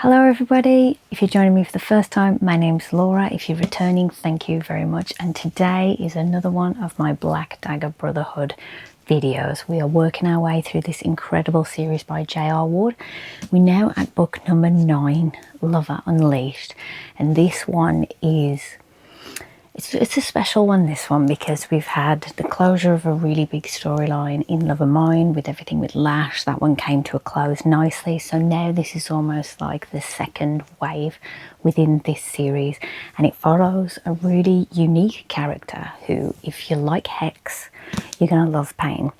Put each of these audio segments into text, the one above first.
Hello everybody, if you're joining me for the first time, my name's Laura. If you're returning, thank you very much. And today is another one of my Black Dagger Brotherhood videos. We are working our way through this incredible series by J.R Ward. We're now at book number 9, Lover Unleashed. And this one is, it's a special one, this one, because we've had the closure of a really big storyline in Love of Mine with everything with Lash. That one came to a close nicely. So now this is almost like the second wave within this series. And it follows a really unique character who, if you like Hex, you're going to love Payne.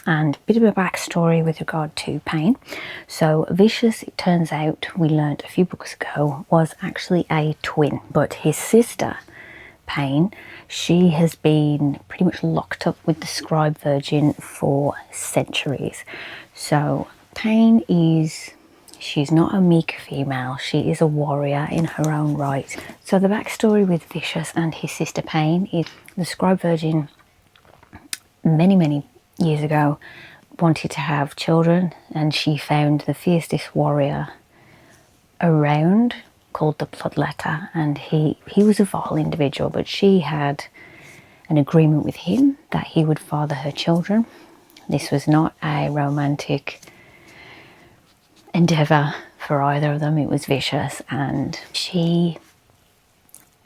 And a bit of a backstory with regard to Payne. So Vishous, it turns out, we learned a few books ago, was actually a twin. But his sister, Payne, she has been pretty much locked up with the scribe virgin for centuries. So Payne is, she's not a meek female, she is a warrior in her own right. So the backstory with Vishous and his sister Payne is the scribe virgin many years ago wanted to have children, and she found the fiercest warrior around called the Bloodletter, and he was a vile individual, but she had an agreement with him that he would father her children. This was not a romantic endeavour for either of them. It was vicious, and she,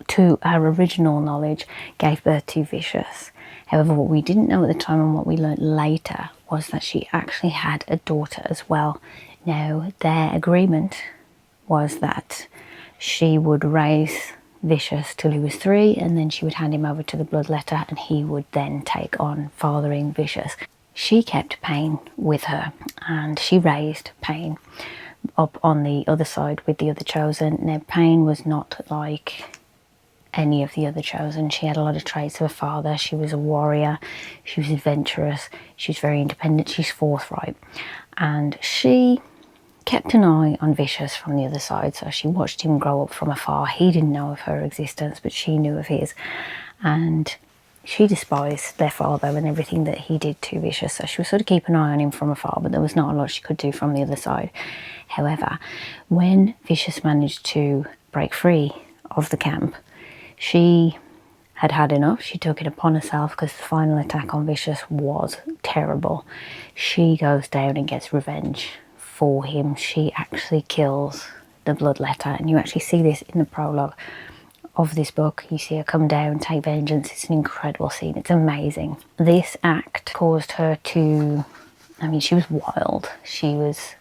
to our original knowledge, gave birth to Vishous. However, what we didn't know at the time and what we learnt later was that she actually had a daughter as well. Now, their agreement was that she would raise Vishous till he was 3, and then she would hand him over to the Bloodletter, and he would then take on fathering Vishous. She kept Payne with her, and she raised Payne up on the other side with the other Chosen. Now, Payne was not like any of the other Chosen. She had a lot of traits of her father. She was a warrior, she was adventurous, she was very independent, she's forthright, and she kept an eye on Vishous from the other side. So she watched him grow up from afar. He didn't know of her existence, but she knew of his, and she despised their father and everything that he did to Vishous. So she was sort of keeping an eye on him from afar, but there was not a lot she could do from the other side. However, when Vishous managed to break free of the camp, she had had enough. She took it upon herself, because the final attack on Vishous was terrible. She goes down and gets revenge for him. She actually kills the Bloodletter, and you actually see this in the prologue of this book. You see her come down, take vengeance. It's an incredible scene. It's amazing. This act caused her to, I mean, she was wild. She's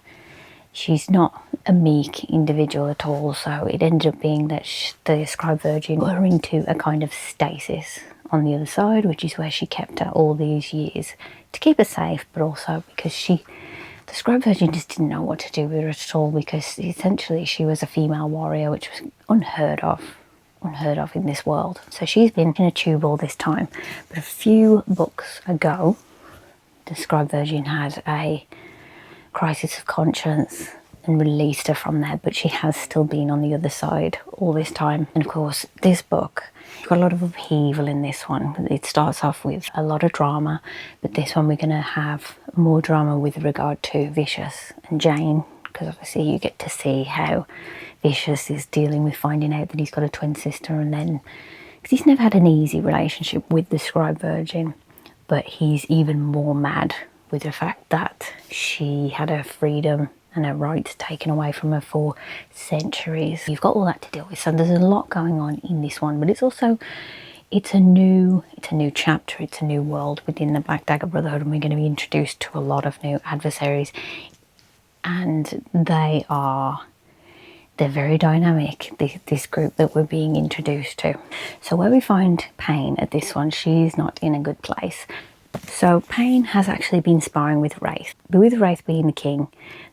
not a meek individual at all, so it ended up being that the scribe virgin put her into a kind of stasis on the other side, which is where she kept her all these years to keep her safe, but also because the scribe virgin just didn't know what to do with her at all, because essentially she was a female warrior, which was unheard of in this world. So she's been in a tube all this time. But a few books ago, the scribe virgin had a crisis of conscience and released her from there, but she has still been on the other side all this time. And of course, this book, you've got a lot of upheaval in this one. It starts off with a lot of drama, but this one we're going to have more drama with regard to Vishous and Jane, because obviously you get to see how Vishous is dealing with finding out that he's got a twin sister, and then, because he's never had an easy relationship with the scribe virgin, but he's even more mad with the fact that she had her freedom and her rights taken away from her for centuries. You've got all that to deal with, so there's a lot going on in this one, but it's also, it's a new chapter, it's a new world within the Black Dagger Brotherhood, and we're going to be introduced to a lot of new adversaries, and they're very dynamic, this group that we're being introduced to. So where we find Payne at this one, she's not in a good place. So Payne has actually been sparring with Wraith. But with Wraith being the king,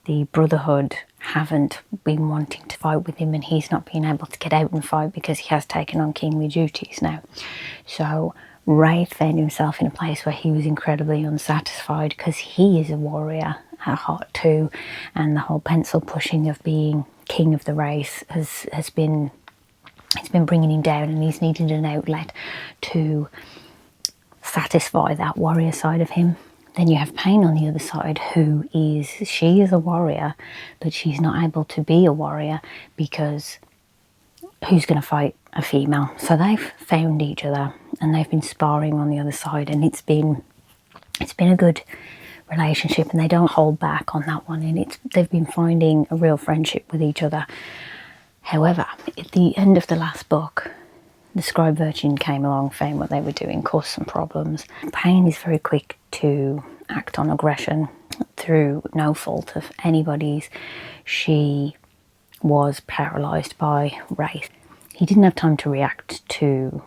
the Brotherhood haven't been wanting to fight with him, and he's not been able to get out and fight because he has taken on kingly duties now. So Wraith found himself in a place where he was incredibly unsatisfied, because he is a warrior at heart too, and the whole pencil pushing of being king of the race has been bringing him down, and he's needed an outlet to satisfy that warrior side of him. Then you have Payne on the other side, she is a warrior, but she's not able to be a warrior because who's going to fight a female? So they've found each other and they've been sparring on the other side, and it's been a good relationship, and they don't hold back on that one, and they've been finding a real friendship with each other. However, at the end of the last book, the scribe virgin came along, found what they were doing, caused some problems. Payne is very quick to act on aggression through no fault of anybody's. She was paralysed by Wraith. He didn't have time to react to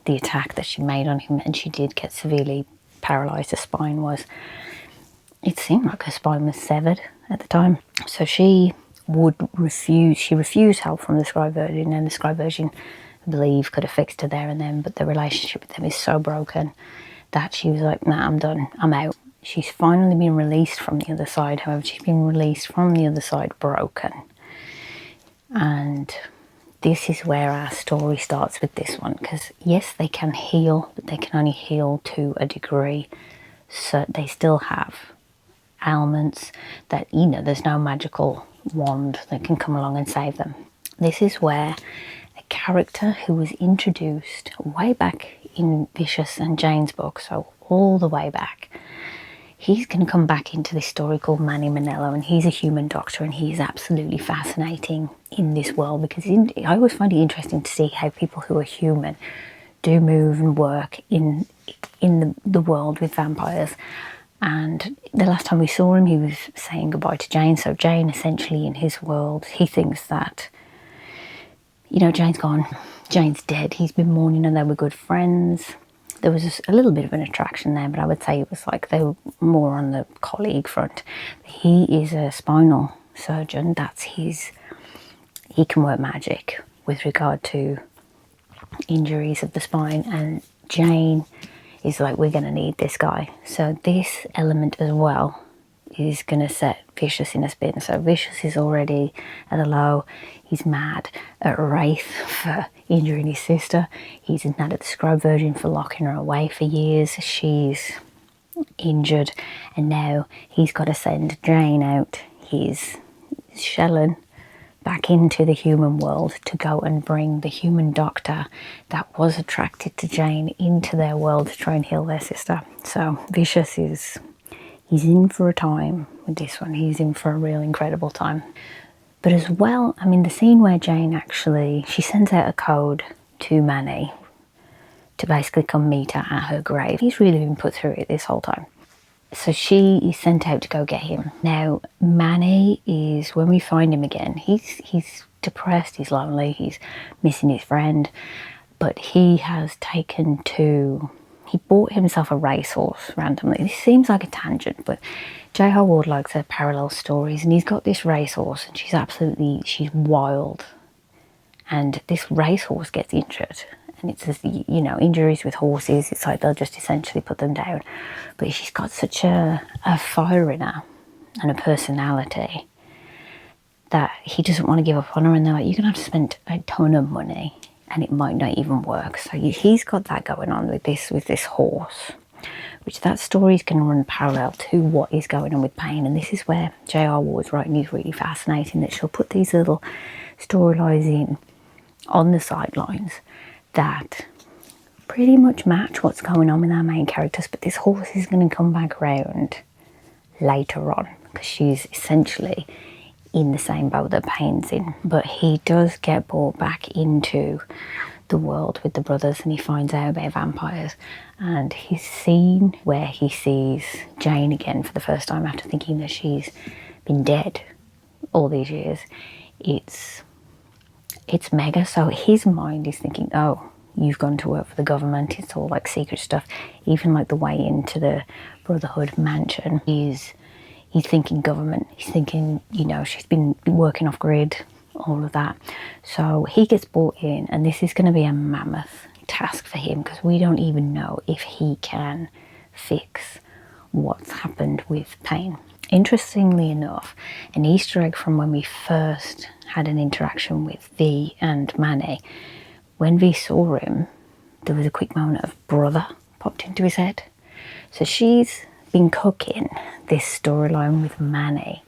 the attack that she made on him, and she did get severely paralysed. Her spine was, it seemed like her spine was severed at the time. So she refused help from the scribe virgin, and the scribe virgin, I believe, could have fixed her there and then, but the relationship with them is so broken that she was like, nah, I'm done, I'm out. She's finally been released from the other side. However, she's been released from the other side broken. And this is where our story starts with this one, because yes, they can heal, but they can only heal to a degree. So they still have ailments that, you know, there's no magical wand that can come along and save them. This is where a character who was introduced way back in Vishous and Jane's book, so all the way back, he's going to come back into this story called Manny Manello, and he's a human doctor, and he's absolutely fascinating in this world, because I always find it interesting to see how people who are human do move and work in the world with vampires. And the last time we saw him, he was saying goodbye to Jane. So Jane, essentially, in his world, he thinks that, you know, Jane's gone, Jane's dead. He's been mourning and they were good friends. There was a little bit of an attraction there, but I would say it was like they were more on the colleague front. He is a spinal surgeon. That's his, he can work magic with regard to injuries of the spine, and Jane is like, we're going to need this guy. So this element as well is going to set Vishous in a spin. So Vishous is already at a low. He's mad at Wraith for injuring his sister. He's mad at the scribe virgin for locking her away for years. She's injured, and now he's got to send Jane out. He's shelling back into the human world to go and bring the human doctor that was attracted to Jane into their world to try and heal their sister. So Vishous he's in for a time with this one. He's in for a real incredible time. But as well, I mean, the scene where Jane actually, she sends out a code to Manny to basically come meet her at her grave. He's really been put through it this whole time. So she is sent out to go get him. Now, Manny is, when we find him again, he's depressed, he's lonely, he's missing his friend, but he has taken to, he bought himself a racehorse randomly. This seems like a tangent, but J.R Ward likes her parallel stories, and he's got this racehorse, and she's wild. And this racehorse gets injured, and it's just, you know, injuries with horses, it's like they'll just essentially put them down. But she's got such a fire in her and a personality that he doesn't want to give up on her, and they're like, you're going to have to spend a ton of money and it might not even work. So he's got that going on with this horse, which that story is going to run parallel to what is going on with Payne. And this is where J.R Ward's writing is really fascinating, that she'll put these little storylines in on the sidelines that pretty much match what's going on with our main characters, but this horse is going to come back around later on because she's essentially in the same boat that Payne's in. But he does get brought back into the world with the brothers, and he finds out about vampires, and his scene where he sees Jane again for the first time after thinking that she's been dead all these years, it's mega. So his mind is thinking, oh, you've gone to work for the government, it's all like secret stuff. Even like the way into the Brotherhood mansion, he's thinking government, he's thinking, you know, she's been working off grid, all of that. So he gets brought in, and this is going to be a mammoth task for him because we don't even know if he can fix what's happened with Payne. Interestingly enough, an Easter egg from when we first had an interaction with V and Manny, when V saw him, there was a quick moment of brother popped into his head. So she's been cooking this storyline with Manny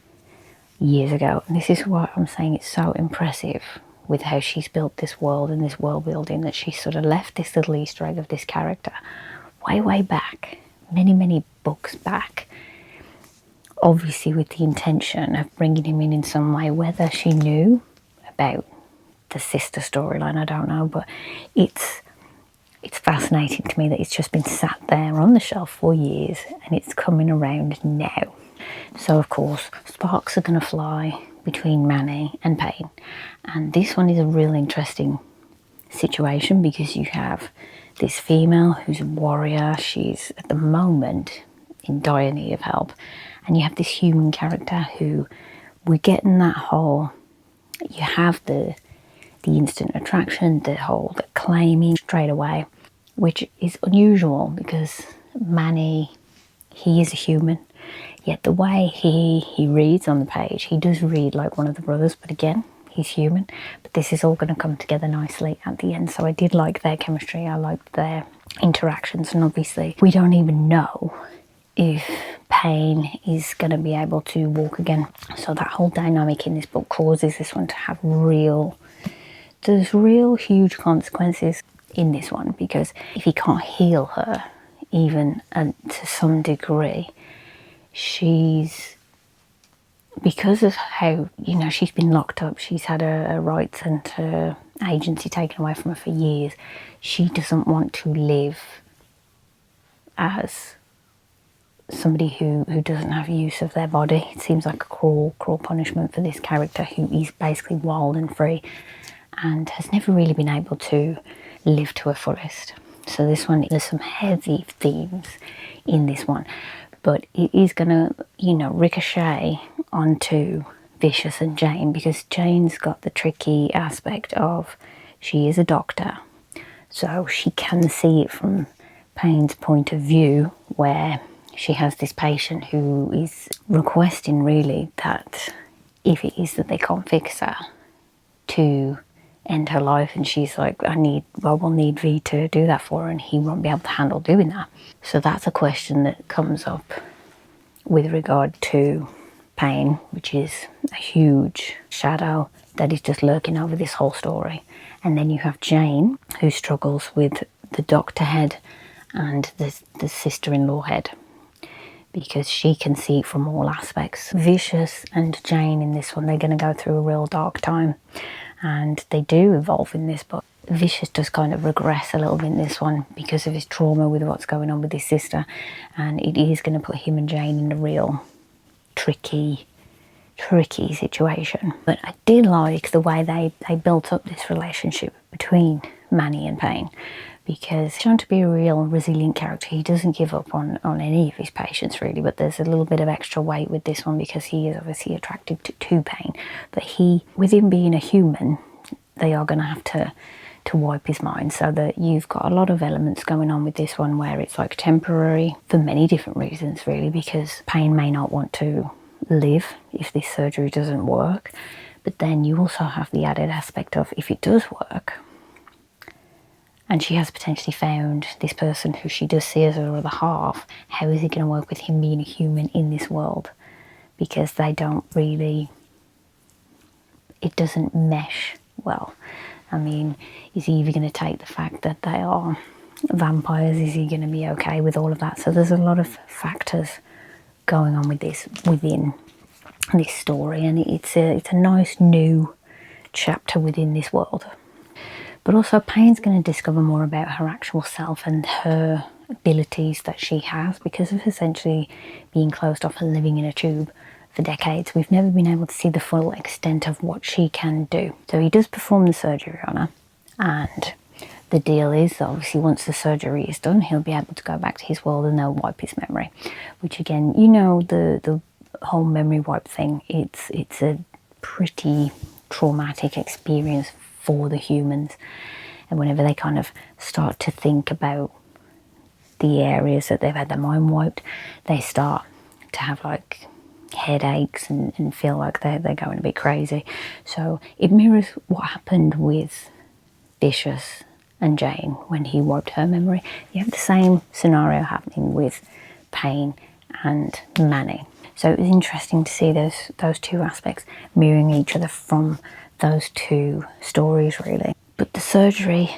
years ago, and this is why I'm saying it's so impressive with how she's built this world and this world building, that she sort of left this little Easter egg of this character way back, many books back, obviously with the intention of bringing him in some way. Whether she knew about the sister storyline, I don't know, but it's fascinating to me that it's just been sat there on the shelf for years and it's coming around now. So of course sparks are going to fly between Manny and Payne, and this one is a real interesting situation because you have this female who's a warrior. She's at the moment in dire need of help, and you have this human character who we're getting that whole, you have the instant attraction, the claiming straight away, which is unusual because Manny, he is a human, yet the way he reads on the page, he does read like one of the brothers, but again, he's human. But this is all going to come together nicely at the end. So I did like their chemistry, I liked their interactions, and obviously we don't even know if Payne is going to be able to walk again. So that whole dynamic in this book causes this one to have there's real huge consequences in this one, because if he can't heal her, even to some degree, because of how, you know, she's been locked up, she's had her rights and her agency taken away from her for years, she doesn't want to live as somebody who doesn't have use of their body. It seems like a cruel punishment for this character who is basically wild and free and has never really been able to live to her fullest. So this one, there's some heavy themes in this one, but it is gonna, you know, ricochet onto Vishous and Jane, because Jane's got the tricky aspect of she is a doctor, so she can see it from Payne's point of view, where she has this patient who is requesting really that if it is that they can't fix her, to end her life, and she's like, we'll need V to do that for her, and he won't be able to handle doing that. So that's a question that comes up with regard to Payne, which is a huge shadow that is just lurking over this whole story. And then you have Jane, who struggles with the doctor head and the sister-in-law head, because she can see it from all aspects. Vishous and Jane in this one, they're going to go through a real dark time, and they do evolve in this book. Vishous does kind of regress a little bit in this one because of his trauma with what's going on with his sister, and it is going to put him and Jane in a real tricky situation. But I did like the way they built up this relationship between Manny and Payne, because he's shown to be a real resilient character. He doesn't give up on any of his patients really, but there's a little bit of extra weight with this one because he is obviously attracted to Payne. But with him being a human, they are going to have to wipe his mind, so that you've got a lot of elements going on with this one where it's like temporary for many different reasons really, because Payne may not want to live if this surgery doesn't work. But then you also have the added aspect of, if it does work, and she has potentially found this person who she does see as her other half, how is it going to work with him being a human in this world? Because they don't really, it doesn't mesh well. I mean, is he even going to take the fact that they are vampires? Is he going to be okay with all of that? So there's a lot of factors going on with this within this story, and it's a nice new chapter within this world. But also Payne's going to discover more about her actual self and her abilities that she has, because of essentially being closed off and living in a tube for decades. We've never been able to see the full extent of what she can do. So he does perform the surgery on her, and the deal is obviously once the surgery is done, he'll be able to go back to his world and they'll wipe his memory, which again, you know, the whole memory wipe thing, it's a pretty traumatic experience for the humans. And whenever they kind of start to think about the areas that they've had their mind wiped, they start to have like headaches and feel like they're going a bit crazy. So it mirrors what happened with Vishous and Jane when he wiped her memory. You have the same scenario happening with Payne and Manny. So it was interesting to see those two aspects mirroring each other from those two stories, really. But the surgery,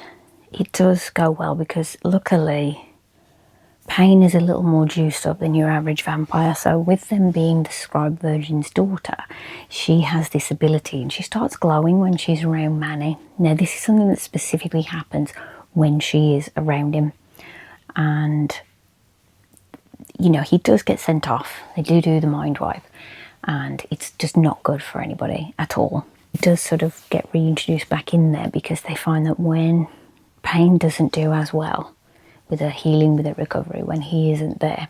it does go well because luckily Payne is a little more juiced up than your average vampire. So with them being the scribe virgin's daughter, she has this ability and she starts glowing when she's around Manny. Now this is something that specifically happens when she is around him. And you know, he does get sent off. They do the mind wipe, and it's just not good for anybody at all. He does sort of get reintroduced back in there because they find that when Payne doesn't do as well with her healing, with her recovery, when he isn't there,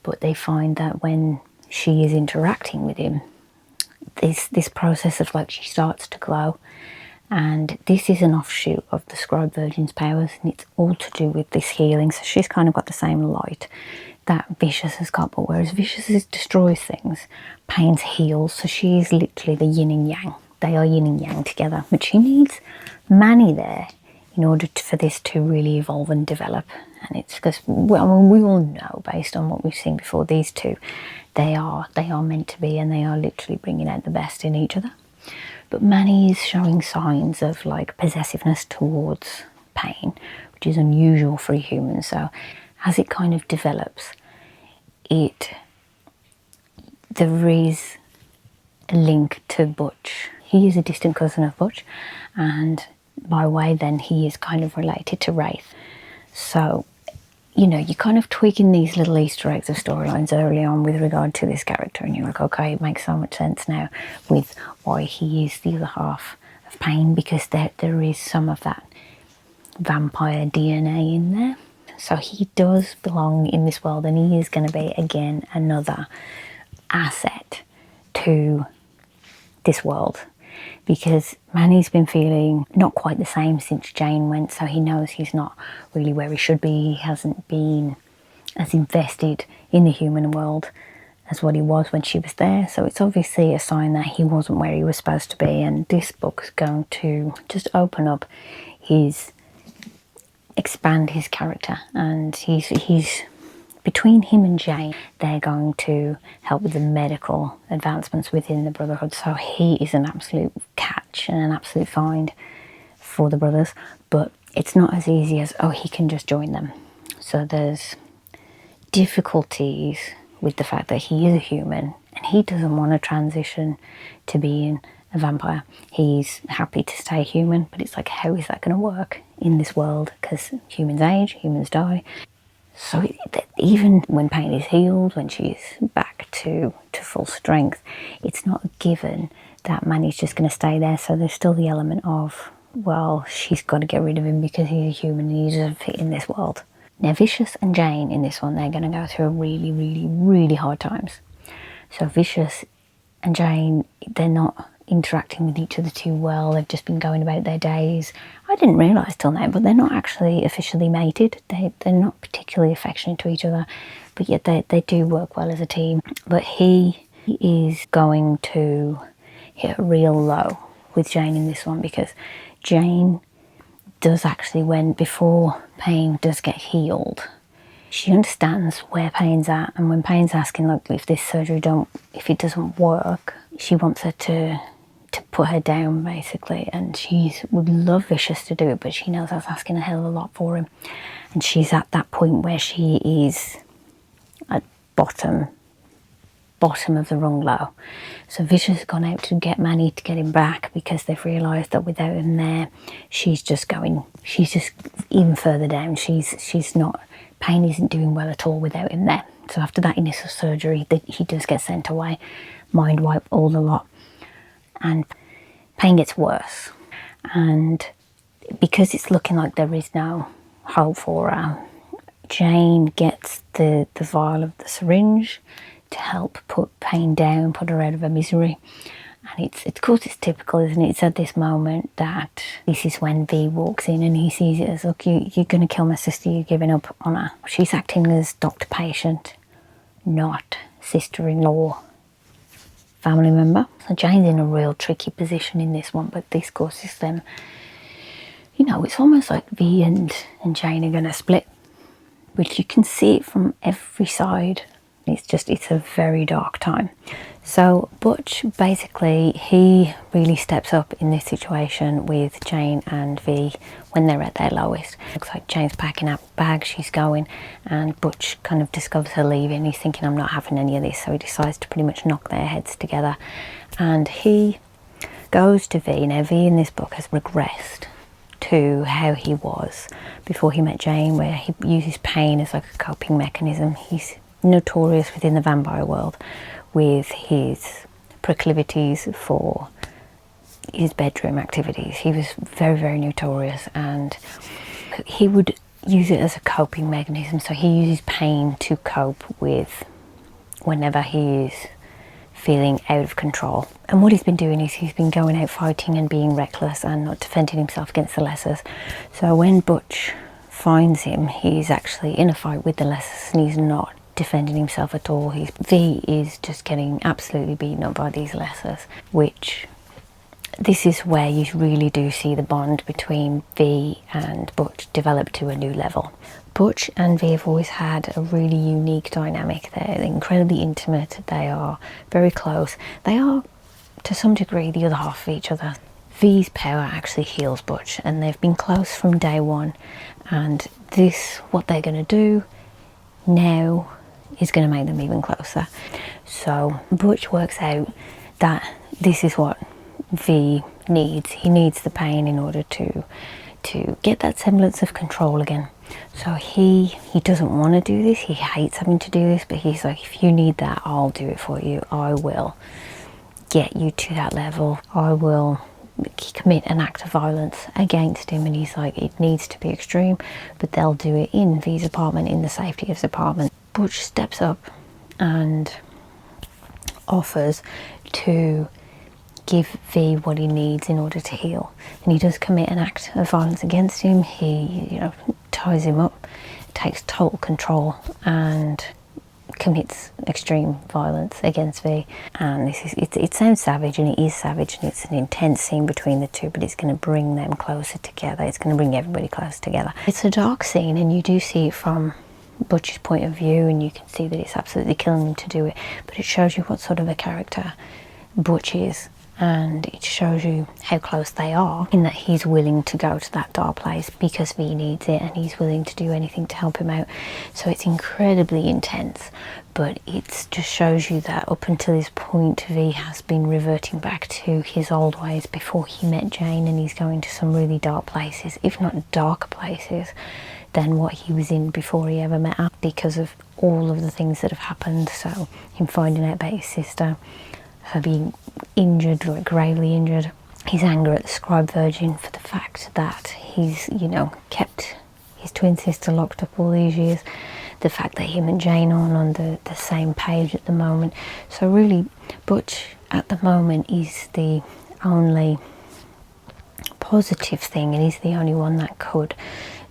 but they find that when she is interacting with him, this process of like she starts to glow. And this is an offshoot of the scribe virgin's powers, and it's all to do with this healing. So she's kind of got the same light that Vishous has got, but whereas Vishous destroys things, Payne's heals. So she's literally the yin and yang. They are yin and yang together, but she needs Manny there in order for this to really evolve and develop. And it's because, well, I mean, we all know based on what we've seen before, these two, they are meant to be, and they are literally bringing out the best in each other. But Manny is showing signs of like possessiveness towards Payne, which is unusual for a human. So as it kind of develops, there is a link to Butch. He is a distant cousin of Butch, and by way then he is kind of related to Wraith. So, you know, you're kind of tweaking these little Easter eggs of storylines early on with regard to this character, and you're like, okay, it makes so much sense now with why he is the other half of Payne, because there is some of that vampire DNA in there. So he does belong in this world, and he is going to be, again, another asset to this world, because Manny's been feeling not quite the same since Jane went, so he knows he's not really where he should be. He hasn't been as invested in the human world as what he was when she was there, so it's obviously a sign that he wasn't where he was supposed to be, and this book's going to just open up expand his character, and he's between him and Jane, they're going to help with the medical advancements within the Brotherhood. So he is an absolute catch and an absolute find for the brothers, but it's not as easy as, oh, he can just join them. So there's difficulties with the fact that he is a human and he doesn't want to transition to being a vampire. He's happy to stay human, but it's like, how is that going to work in this world? Because humans age, humans die. So even when Payne is healed, when she's back to full strength, it's not a given that Manny's just going to stay there. So there's still the element of, well, she's got to get rid of him because he's a human and he doesn't fit in this world. Now Vishous and Jane in this one, they're going to go through really, really, really hard times. So Vishous and Jane, they're not interacting with each other too well. They've just been going about their days. I didn't realise till now, but they're not actually officially mated. They're not particularly affectionate to each other, but yet they do work well as a team. But he is going to hit a real low with Jane in this one, because Jane does actually, before Payne does get healed, she understands where Payne's at, and when Payne's asking, like, if this surgery if it doesn't work, she wants her to put her down, basically, and she would love Vishous to do it, but she knows that's asking a hell of a lot for him, and she's at that point where she is at bottom of the rung low. So Vishous has gone out to get Manny to get him back, because they've realised that without him there, she's just even further down. She's not, Payne isn't doing well at all without him there. So after that initial surgery, he does get sent away, mind wipe, all the lot, and Payne gets worse. And because it's looking like there is no hope for her, Jane gets the vial of the syringe to help put Payne down, put her out of her misery. And of course it's typical, isn't it? It's at this moment that this is when V walks in and he sees it as, look, you're going to kill my sister, you're giving up on her. She's acting as doctor-patient, not sister-in-law, family member. So Jane's in a real tricky position in this one, but this causes them, you know, it's almost like V and Jane are going to split, which you can see it from every side. it's a very dark time. So Butch, basically, he really steps up in this situation with Jane and V when they're at their lowest. Looks like Jane's packing up bags, she's going, and Butch kind of discovers her leaving. He's thinking, I'm not having any of this, so he decides to pretty much knock their heads together. And he goes to V. Now V in this book has regressed to how he was before he met Jane, where he uses pain as like a coping mechanism. He's notorious within the vampire world with his proclivities for his bedroom activities. He was very, very notorious, and he would use it as a coping mechanism. So he uses pain to cope with whenever he is feeling out of control. And what he's been doing is he's been going out fighting and being reckless and not defending himself against the lessers. So when Butch finds him, he's actually in a fight with the lessers and he's not defending himself at all. V is just getting absolutely beaten up by these lessers, which this is where you really do see the bond between V and Butch develop to a new level. Butch and V have always had a really unique dynamic. They're incredibly intimate, they are very close, they are to some degree the other half of each other. V's power actually heals Butch, and they've been close from day one, and this, what they're going to do now, is going to make them even closer. So Butch works out that this is what V needs. He needs the pain in order to get that semblance of control again. So he doesn't want to do this, he hates having to do this, but he's like, if you need that, I'll do it for you. I will get you to that level. I will commit an act of violence against him. And he's like, it needs to be extreme, but they'll do it in V's apartment, in the safety of his apartment. Butch steps up and offers to give V what he needs in order to heal, and he does commit an act of violence against him. He, ties him up, takes total control, and commits extreme violence against V. And it sounds savage, and it is savage, and it's an intense scene between the two, but it's going to bring them closer together. It's going to bring everybody close together. It's a dark scene, and you do see it from Butch's point of view, and you can see that it's absolutely killing him to do it, but it shows you what sort of a character Butch is, and it shows you how close they are, in that he's willing to go to that dark place because V needs it, and he's willing to do anything to help him out. So it's incredibly intense, but it just shows you that up until this point, V has been reverting back to his old ways before he met Jane, and he's going to some really dark places, if not darker places than what he was in before he ever met her, because of all of the things that have happened. So him finding out about his sister, her being injured, like gravely injured, his anger at the scribe virgin for the fact that he's, kept his twin sister locked up all these years, the fact that him and Jane are on the same page at the moment. So really, Butch at the moment is the only positive thing, and he's the only one that could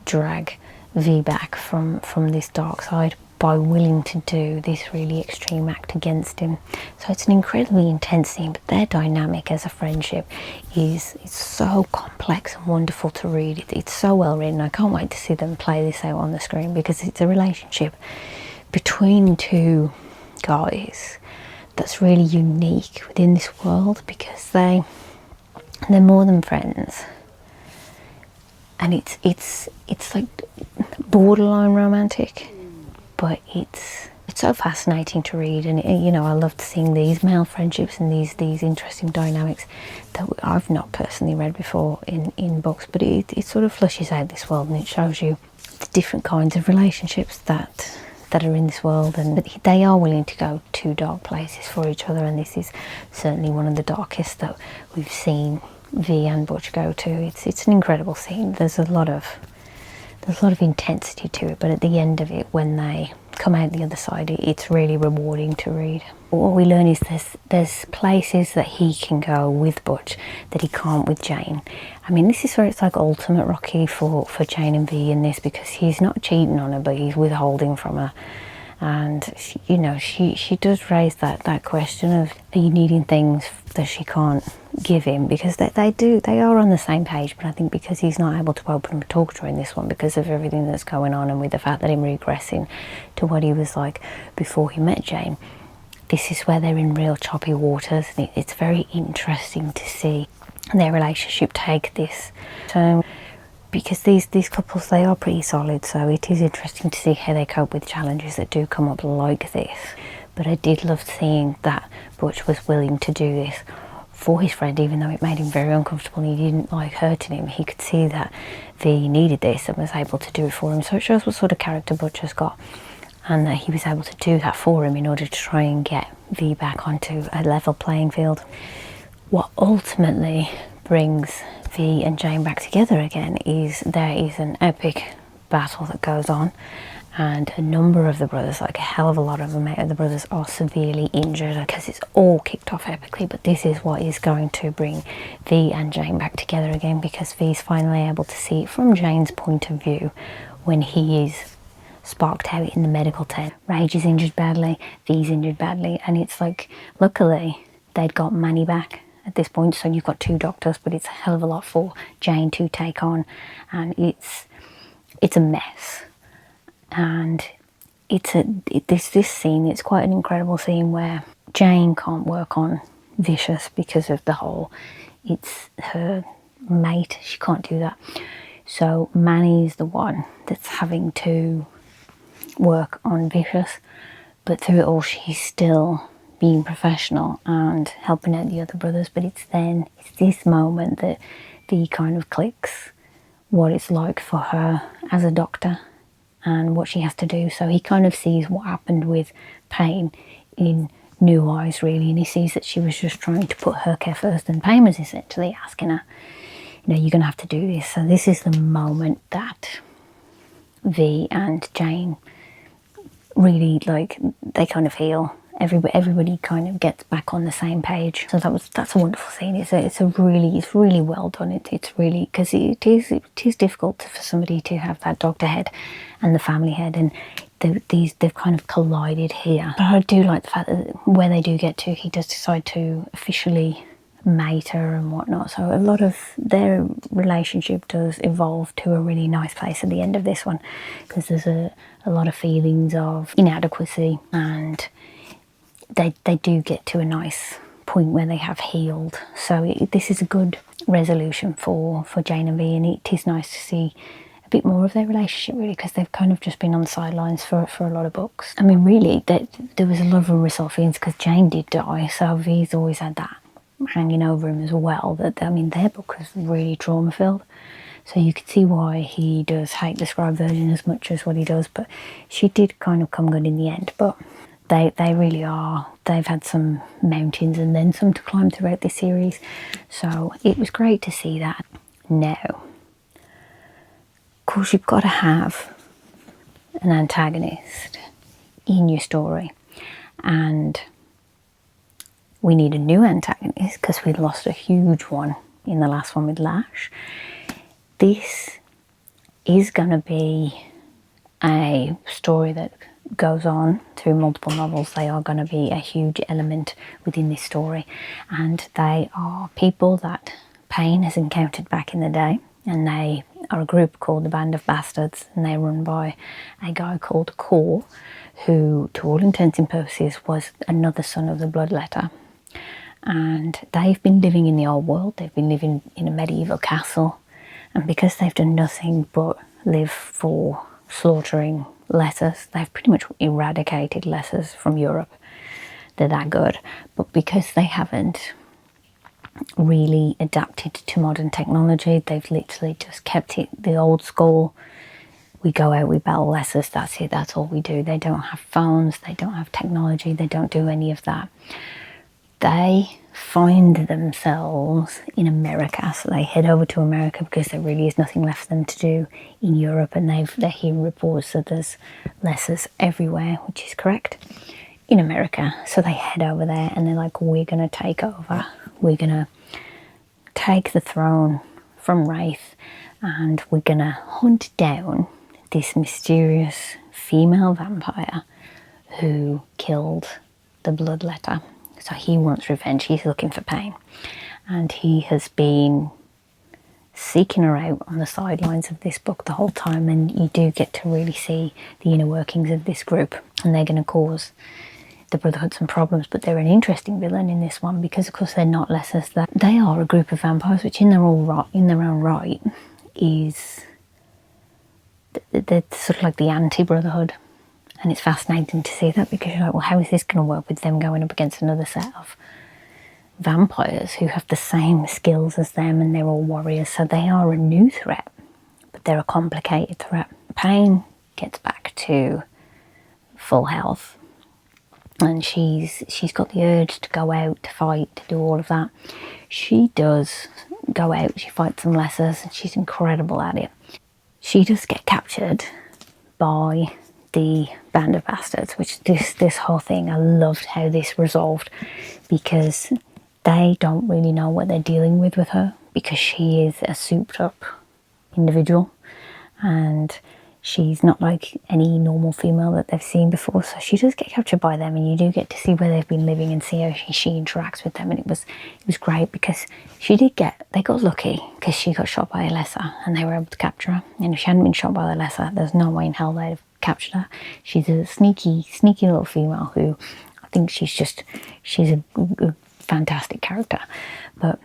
drag V back from this dark side by willing to do this really extreme act against him. So it's an incredibly intense scene, but their dynamic as a friendship is so complex and wonderful to read. It's so well written. I can't wait to see them play this out on the screen, because it's a relationship between two guys that's really unique within this world, because they're more than friends, and it's like borderline romantic, but it's so fascinating to read. And I loved seeing these male friendships and these interesting dynamics that I've not personally read before in books, but it sort of flushes out this world, and it shows you the different kinds of relationships that are in this world, and they are willing to go to dark places for each other, and this is certainly one of the darkest that we've seen V and Butch go to. It's an incredible scene. There's a lot of intensity to it, but at the end of it, when they come out the other side, it's really rewarding to read. What we learn is there's places that he can go with Butch that he can't with Jane. I mean, this is where it's like ultimate Rocky for Jane and V in this, because he's not cheating on her, but he's withholding from her. And she does raise that question of, are you needing things that she can't give him, because they are on the same page, but I think because he's not able to open and talk during this one because of everything that's going on, and with the fact that him regressing to what he was like before he met Jane, this is where they're in real choppy waters, and it's very interesting to see their relationship take this turn, because these couples, they are pretty solid, so it is interesting to see how they cope with challenges that do come up like this. But I did love seeing that Butch was willing to do this for his friend, even though it made him very uncomfortable and he didn't like hurting him. He could see that V needed this and was able to do it for him. So it shows what sort of character Butch has got, and that he was able to do that for him in order to try and get V back onto a level playing field. What ultimately brings V and Jane back together again is there is an epic battle that goes on, and a number of the brothers, like a hell of a lot of them out of the brothers, are severely injured, because it's all kicked off epically. But this is what is going to bring V and Jane back together again, because V's finally able to see it from Jane's point of view when he is sparked out in the medical tent. Rage is injured badly, V's injured badly, and it's like, luckily they'd got Manny back at this point, so you've got 2 doctors, but it's a hell of a lot for Jane to take on, and it's a mess. And this scene, it's quite an incredible scene where Jane can't work on Vishous because of the whole, it's her mate, she can't do that. So Manny's the one that's having to work on Vishous, but through it all she's still being professional and helping out the other brothers. But it's this moment that V kind of clicks what it's like for her as a doctor and what she has to do. So he kind of sees what happened with Payne in new eyes, really, and he sees that she was just trying to put her care first, and Payne was essentially asking her, you know, you're going to have to do this. So this is the moment that V and Jane really, like, they kind of heal. Everybody kind of gets back on the same page. So that's a wonderful scene. It's really well done. It's really, because it is difficult for somebody to have that doctor head and the family head, and they've kind of collided here. But I do like the fact that where they do get to, he does decide to officially mate her and whatnot. So a lot of their relationship does evolve to a really nice place at the end of this one, because there's a lot of feelings of inadequacy, and they do get to a nice point where they have healed. So this is a good resolution for Jane and V, and it is nice to see a bit more of their relationship, really, because they've kind of just been on the sidelines for a lot of books. I mean, really, there was a lot of unresolved feelings because Jane did die, so V's always had that hanging over him as well. That, I mean, their book was really trauma filled, so you could see why he does hate the scribe version as much as what he does. But she did kind of come good in the end. But they really are, they've had some mountains and then some to climb throughout this series, so it was great to see that. Now, of course, you've got to have an antagonist in your story, and we need a new antagonist because we lost a huge one in the last one with Lash. This is going to be a story that goes on through multiple novels. They are going to be a huge element within this story, and they are people that Payne has encountered back in the day, and they are a group called the Band of Bastards, and they're run by a guy called Core, who to all intents and purposes was another son of the Bloodletter. And they've been living in the old world, they've been living in a medieval castle, and because they've done nothing but live for slaughtering letters, they've pretty much eradicated letters from Europe. They're that good. But because they haven't really adapted to modern technology, they've literally just kept it the old school. We go out, we battle letters, that's it, that's all we do. They don't have phones, they don't have technology, they don't do any of that. They find themselves in America, so they head over to America because there really is nothing left for them to do in Europe, and they're hearing reports that there's lessers everywhere, which is correct, in America. So they head over there and they're like, we're going to take over, we're going to take the throne from Wraith, and we're going to hunt down this mysterious female vampire who killed the Bloodletter. So he wants revenge, he's looking for Payne. and he has been seeking her out on the sidelines of this book the whole time, and you do get to really see the inner workings of this group, and they're going to cause the Brotherhood some problems. But they're an interesting villain in this one because of course they're not less as that. They are a group of vampires which in their own right is they're sort of like the anti-Brotherhood, and it's fascinating to see that because you're like, well, how is this going to work with them going up against another set of vampires who have the same skills as them, and they're all warriors, so they are a new threat, but they're a complicated threat. Payne gets back to full health, and she's got the urge to go out, to fight, to do all of that. She does go out, she fights some lessers, and she's incredible at it. She does get captured by the band of bastards, which this whole thing, I loved how this resolved, because they don't really know what they're dealing with her, because she is a souped up individual and she's not like any normal female that they've seen before. So she does get captured by them, and you do get to see where they've been living and see how she interacts with them. And it was great because they got lucky because she got shot by a lesser and they were able to capture her. And if she hadn't been shot by the lesser, there's no way in hell they'd have captured her. She's a sneaky little female who I think she's a fantastic character. But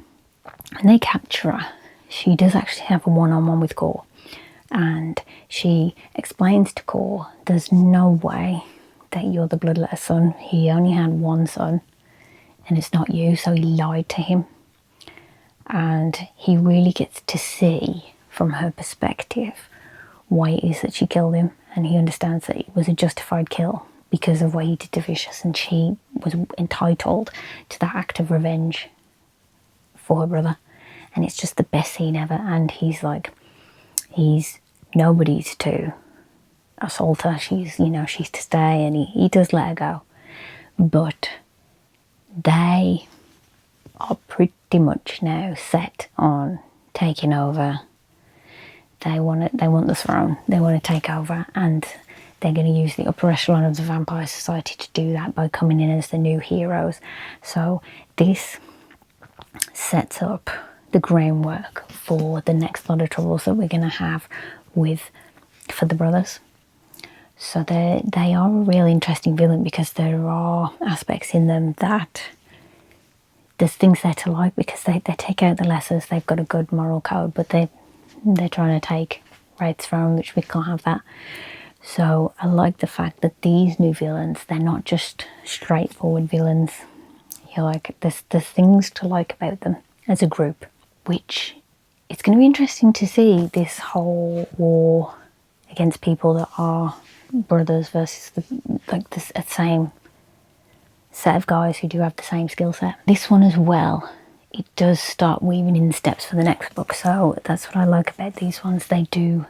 when they capture her, she does actually have a one-on-one with Core. And she explains to Core, there's no way that you're the bloodletter son. He only had one son, and it's not you, so he lied to him. And he really gets to see, from her perspective, why it is that she killed him. And he understands that it was a justified kill because of what he did to Vishous, and she was entitled to that act of revenge for her brother. And it's just the best scene ever. And he's nobody's to assault her. She's to stay, and he does let her go. But they are pretty much now set on taking over. They want the throne. They want to take over, and they're going to use the upper echelon of the Vampire Society to do that by coming in as the new heroes. So this sets up the groundwork for the next lot of troubles that we're going to have for the brothers. So they are a real interesting villain because there are aspects in them that there's things there to like, because they take out the lessers. They've got a good moral code, but they're trying to take Wraith's throne, which we can't have that. So I like the fact that these new villains, they're not just straightforward villains. You're like, there's things to like about them as a group, which it's going to be interesting to see this whole war against people that are brothers versus the same set of guys who do have the same skill set. This one as well, it does start weaving in the steps for the next book. So that's what I like about these ones. They do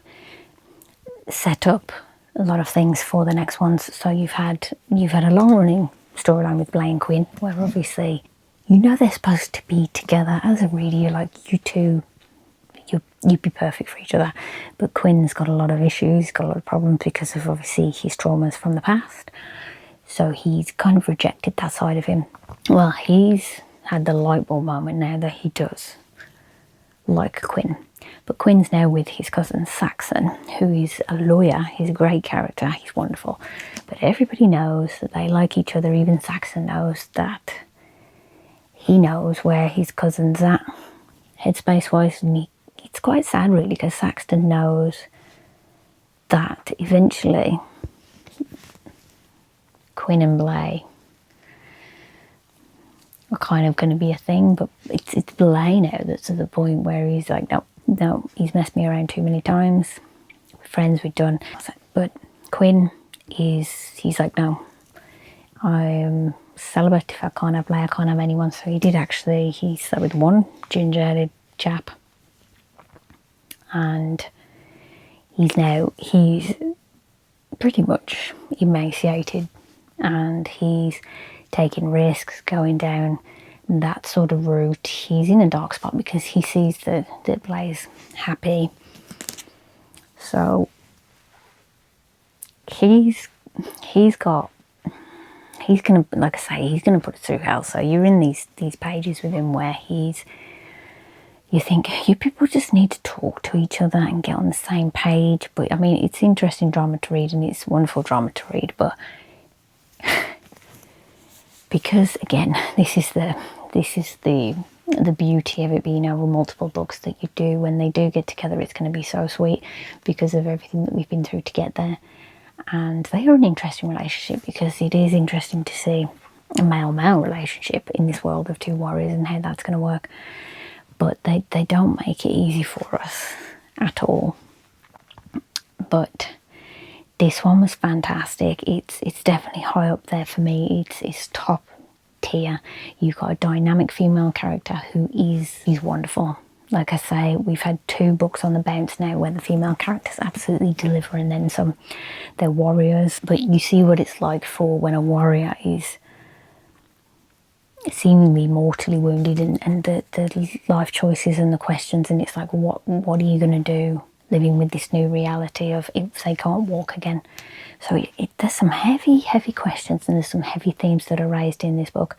set up a lot of things for the next ones. So you've had a long running storyline with Blay and Quinn, where obviously they're supposed to be together. As a reader, you're like, you two, you'd be perfect for each other. But Quinn's got a lot of issues, got a lot of problems because of obviously his traumas from the past. So he's kind of rejected that side of him. Well, he's had the light bulb moment now that he does like Quinn. But Quinn's now with his cousin Saxon, who is a lawyer. He's a great character, he's wonderful. But everybody knows that they like each other. Even Saxon knows that he knows where his cousin's at, headspace-wise. And it's quite sad, really, because Saxon knows that eventually Quinn and Blay are kind of going to be a thing, but it's Blay now that's at the point where he's like, no, he's messed me around too many times. We're friends, we're done. But Quinn he's like, no, I'm celibate. If I can't have Blay, I can't have anyone. So he slept with one ginger-headed chap, and he's pretty much emaciated, and he's taking risks, going down that sort of route. He's in a dark spot because he sees that Blay's happy. So he's got he's gonna, like I say, he's gonna put it through hell. So you're in these pages with him where you think you people just need to talk to each other and get on the same page. But I mean, it's interesting drama to read and it's wonderful drama to read, but because again, this is the beauty of it being over multiple books, that you do, when they do get together, it's going to be so sweet because of everything that we've been through to get there. And they are an interesting relationship, because it is interesting to see a male-male relationship in this world of two warriors and how that's going to work. But they don't make it easy for us at all. But this one was fantastic. It's definitely high up there for me. It's top tier. You've got a dynamic female character who is wonderful. Like I say, we've had 2 books on the bounce now where the female characters absolutely deliver, and then some. They're warriors, but you see what it's like for when a warrior is seemingly mortally wounded, and the life choices and the questions, and it's like, what are you going to do living with this new reality of if they can't walk again? So there's some heavy questions, and there's some heavy themes that are raised in this book.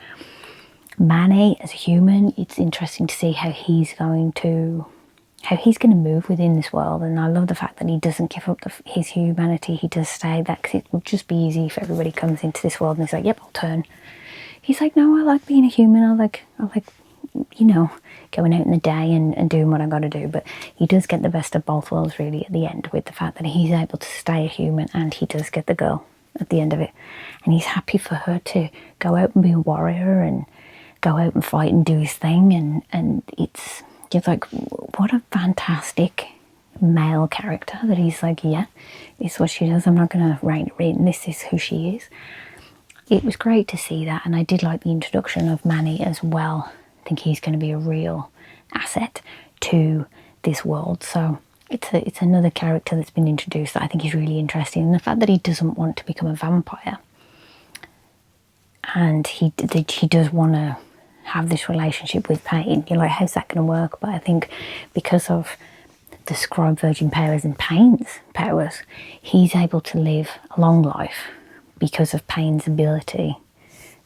Manny as a human, it's interesting to see how he's going to move within this world. And I love the fact that he doesn't give up his humanity. He does stay that, because it would just be easy if everybody comes into this world and he's like, yep, I'll turn. He's like, no, I like being a human. I like you know, going out in the day and doing what I got to do. But he does get the best of both worlds really at the end, with the fact that he's able to stay a human and he does get the girl at the end of it. And he's happy for her to go out and be a warrior and go out and fight and do his thing. And it's just like, what a fantastic male character that he's like, yeah, it's what she does. I'm not going to rein it in. This is who she is. It was great to see that, and I did like the introduction of Manny as well. I think he's going to be a real asset to this world. So it's another character that's been introduced that I think is really interesting. And the fact that he doesn't want to become a vampire, and he does want to have this relationship with Payne. You're like, how's that going to work? But I think because of the scribe virgin powers and Payne's powers, he's able to live a long life because of Payne's ability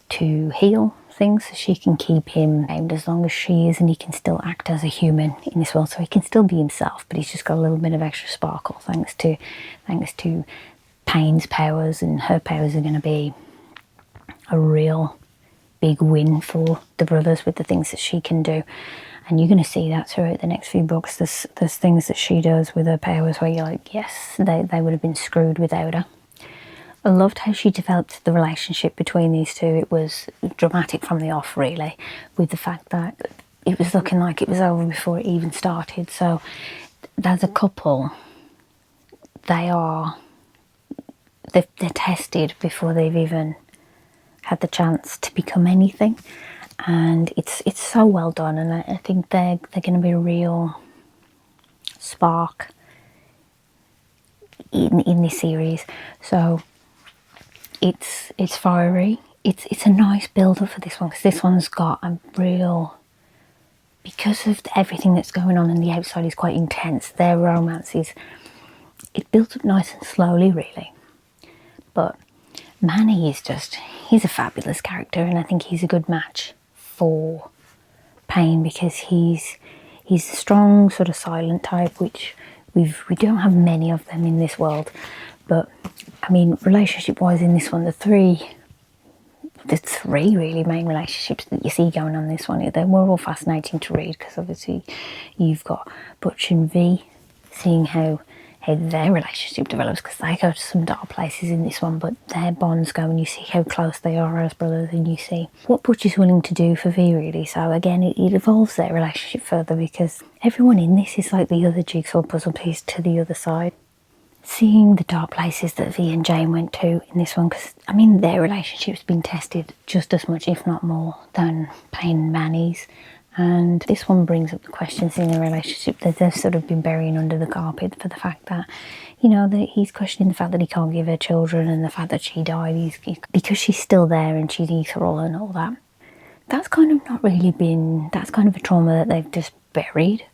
to heal things. So she can keep him aimed as long as she is, and he can still act as a human in this world. So he can still be himself, but he's just got a little bit of extra sparkle thanks to Payne's powers, and her powers are going to be a real big win for the brothers with the things that she can do. And you're going to see that throughout the next few books. There's things that she does with her powers where you're like, yes, they would have been screwed without her. I loved how she developed the relationship between these two. It was dramatic from the off, really, with the fact that it was looking like it was over before it even started. So as a couple, they're tested before they've even had the chance to become anything. And it's so well done, and I think they're going to be a real spark in this series. So it's fiery. It's a nice build up for this one, because this one's got a real, because of everything that's going on in the outside is quite intense. Their romance it builds up nice and slowly, really. But Manny he's a fabulous character, and I think he's a good match for Payne, because he's a strong sort of silent type, which we don't have many of them in this world. But I mean, relationship wise in this one, the three really main relationships that you see going on in this one, they were all fascinating to read, because obviously you've got Butch and V, seeing how their relationship develops, because they go to some dark places in this one, but their bonds go, and you see how close they are as brothers, and you see what Butch is willing to do for V, really. So again, it evolves their relationship further, because everyone in this is like the other jigsaw puzzle piece to the other side. Seeing the dark places that V and Jane went to in this one, because I mean, their relationship's been tested just as much, if not more, than Payne and Manny's. And this one brings up the questions in the relationship that they've sort of been burying under the carpet, for the fact that, you know, that he's questioning the fact that he can't give her children, and the fact that she died because she's still there and she needs her all and all that. That's kind of not really been, that's kind of a trauma that they've just buried.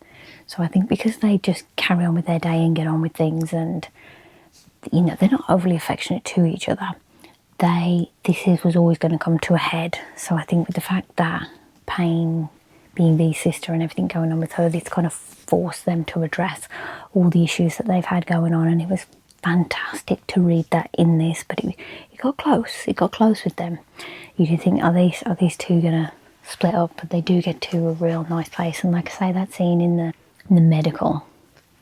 So I think because they just carry on with their day and get on with things, and, you know, they're not overly affectionate to each other, was always going to come to a head. So I think with the fact that Payne being V's sister and everything going on with her, it's kind of forced them to address all the issues that they've had going on, and it was fantastic to read that in this. But it got close. It got close with them. You do think, are these two gonna split up? But they do get to a real nice place. And like I say, that scene in the medical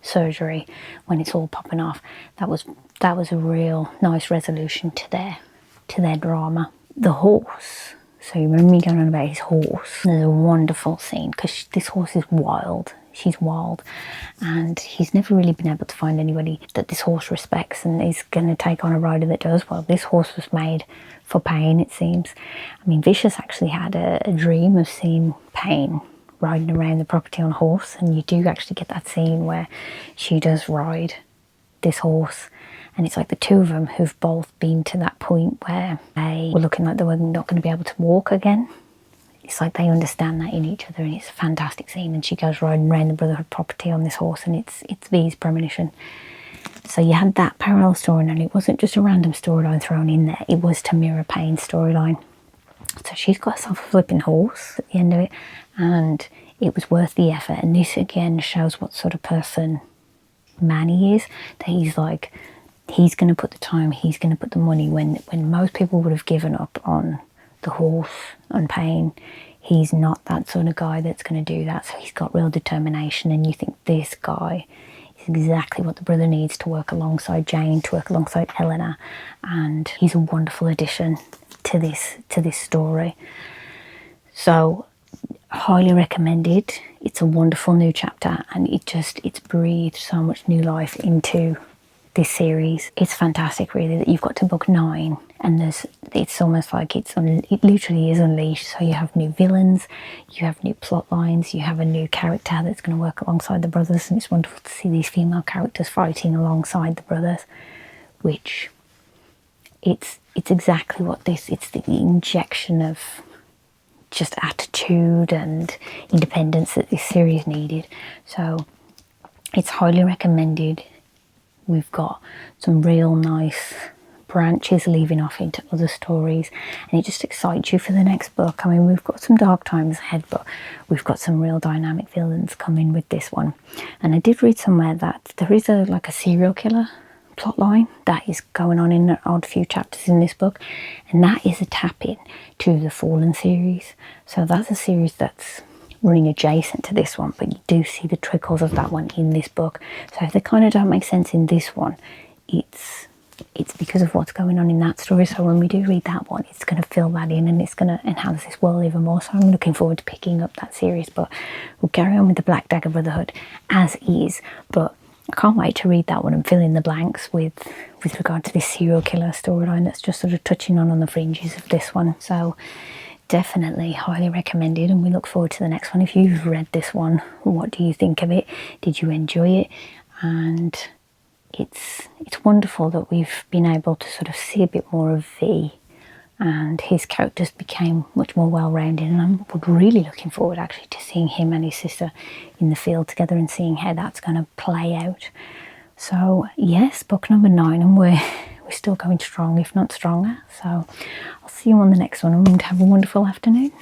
surgery when it's all popping off, that was a real nice resolution to their drama. The horse. So you remember me going on about his horse? There's a wonderful scene because this horse is wild. She's wild, and he's never really been able to find anybody that this horse respects and is going to take on a rider that does. Well, this horse was made for Payne, it seems. I mean, Vishous actually had a dream of seeing Payne riding around the property on a horse, and you do actually get that scene where she does ride this horse, and it's like the two of them who've both been to that point where they were looking like they were not going to be able to walk again. It's like they understand that in each other, and it's a fantastic scene. And she goes riding around the Brotherhood property on this horse, and it's V's premonition. So you had that parallel story, and it wasn't just a random storyline thrown in there. It was to mirror Payne's storyline. So she's got herself a flipping horse at the end of it, and it was worth the effort. And this again shows what sort of person Manny is. That he's like, he's going to put the time, he's going to put the money when most people would have given up on the horse, on Payne. He's not that sort of guy that's going to do that. So he's got real determination, and you think this guy is exactly what the brother needs to work alongside Jane, to work alongside Eleanor, and he's a wonderful addition to this story. So highly recommended. It's a wonderful new chapter, and it's breathed so much new life into this series. It's fantastic, really, that you've got to book 9, and it's almost like it literally is unleashed. So you have new villains, you have new plot lines, you have a new character that's going to work alongside the brothers, and it's wonderful to see these female characters fighting alongside the brothers, which it's exactly what it's the injection of just attitude and independence that this series needed. So it's highly recommended. We've got some real nice branches leaving off into other stories, and it just excites you for the next book. I mean, we've got some dark times ahead, but we've got some real dynamic villains coming with this one. And I did read somewhere that there is a serial killer plotline that is going on in an odd few chapters in this book, and that is a tap-in to the Fallen series. So that's a series that's running adjacent to this one, but you do see the trickles of that one in this book. So if they kind of don't make sense in this one, it's because of what's going on in that story. So when we do read that one, it's going to fill that in, and it's going to enhance this world even more. So I'm looking forward to picking up that series, but we'll carry on with the Black Dagger Brotherhood as is. But I can't wait to read that one and fill in the blanks with regard to this serial killer storyline that's just sort of touching on the fringes of this one. So definitely highly recommended, and we look forward to the next one. If you've read this one, what do you think of it? Did you enjoy it? And it's wonderful that we've been able to sort of see a bit more of V, and his characters became much more well-rounded, and I'm really looking forward actually to seeing him and his sister in the field together and seeing how that's going to play out. So yes, book number 9, and we're still going strong, if not stronger. So I'll see you on the next one, and have a wonderful afternoon.